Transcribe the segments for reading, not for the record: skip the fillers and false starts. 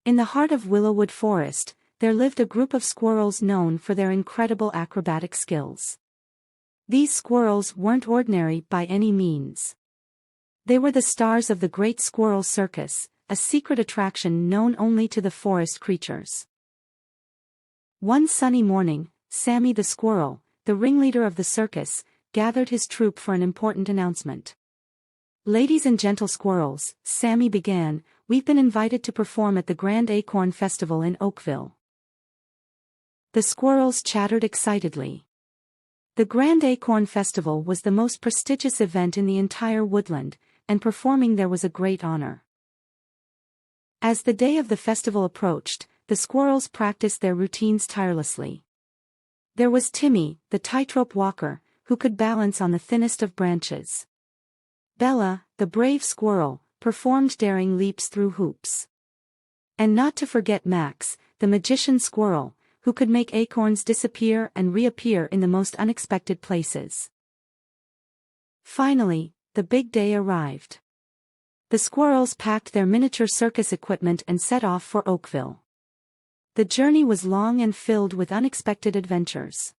In the heart of Willowwood Forest, there lived a group of squirrels known for their incredible acrobatic skills. These squirrels weren't ordinary by any means. They were the stars of the Great Squirrel Circus, a secret attraction known only to the forest creatures. One sunny morning, Sammy the Squirrel, the ringleader of the circus, gathered his troupe for an important announcement. "Ladies and gentle squirrels," Sammy began, "we've been invited to perform at the Grand Acorn Festival in Oakville." The squirrels chattered excitedly. The Grand Acorn Festival was the most prestigious event in the entire woodland, and performing there was a great honor. As the day of the festival approached, the squirrels practiced their routines tirelessly. There was Timmy, the tightrope walker, who could balance on the thinnest of branches. Bella, the brave squirrel, performed daring leaps through hoops. And not to forget Max, the magician squirrel, who could make acorns disappear and reappear in the most unexpected places. Finally, the big day arrived. The squirrels packed their miniature circus equipment and set off for Oakville. The journey was long and filled with unexpected adventures.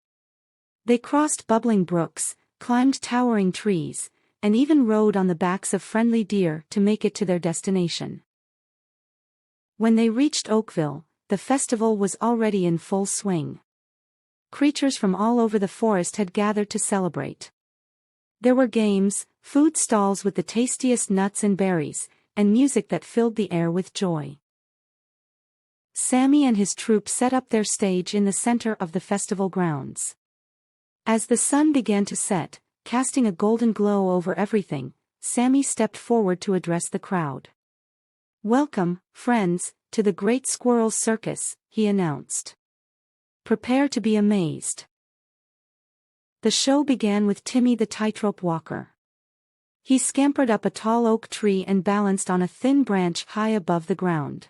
They crossed bubbling brooks, climbed towering trees, and even rode on the backs of friendly deer to make it to their destination. When they reached Oakville, the festival was already in full swing. Creatures from all over the forest had gathered to celebrate. There were games, food stalls with the tastiest nuts and berries, and music that filled the air with joy. Sammy and his troupe set up their stage in the center of the festival grounds. As the sun began to set, casting a golden glow over everything, Sammy stepped forward to address the crowd. "Welcome, friends, to the Great Squirrel Circus," he announced. "Prepare to be amazed." The show began with Timmy the tightrope walker. He scampered up a tall oak tree and balanced on a thin branch high above the ground.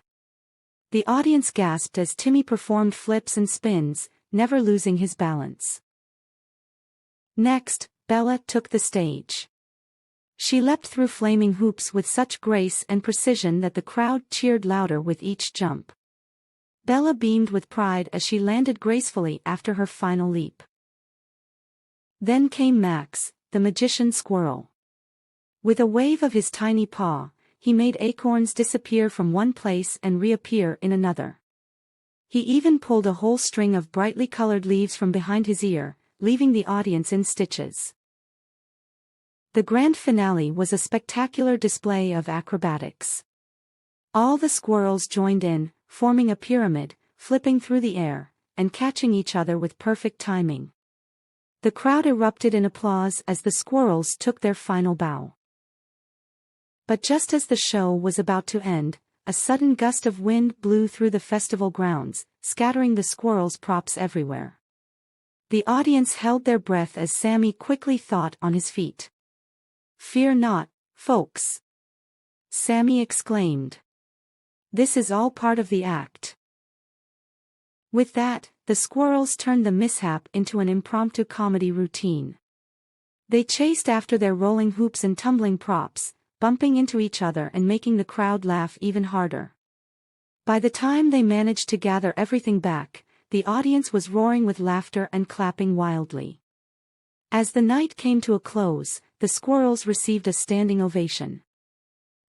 The audience gasped as Timmy performed flips and spins, never losing his balance. Next, Bella took the stage. She leapt through flaming hoops with such grace and precision that the crowd cheered louder with each jump. Bella beamed with pride as she landed gracefully after her final leap. Then came Max, the magician squirrel. With a wave of his tiny paw, he made acorns disappear from one place and reappear in another. He even pulled a whole string of brightly colored leaves from behind his ear, leaving the audience in stitches. The grand finale was a spectacular display of acrobatics. All the squirrels joined in, forming a pyramid, flipping through the air, and catching each other with perfect timing. The crowd erupted in applause as the squirrels took their final bow. But just as the show was about to end, a sudden gust of wind blew through the festival grounds, scattering the squirrels' props everywhere. The audience held their breath as Sammy quickly thought on his feet. "Fear not, folks," Sammy exclaimed. "This is all part of the act." With that, the squirrels turned the mishap into an impromptu comedy routine. They chased after their rolling hoops and tumbling props, bumping into each other and making the crowd laugh even harder. By the time they managed to gather everything back, the audience was roaring with laughter and clapping wildly. As the night came to a close, the squirrels received a standing ovation.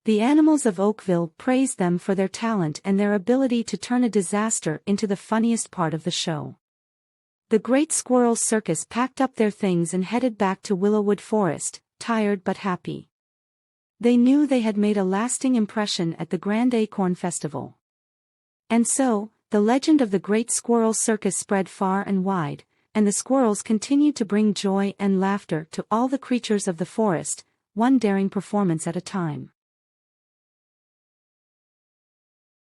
The animals of Oakville praised them for their talent and their ability to turn a disaster into the funniest part of the show. The Great Squirrel Circus packed up their things and headed back to Willowwood Forest, tired but happy. They knew they had made a lasting impression at the Grand Acorn Festival. And so, the legend of the Great Squirrel Circus spread far and wide, and the squirrels continued to bring joy and laughter to all the creatures of the forest, one daring performance at a time.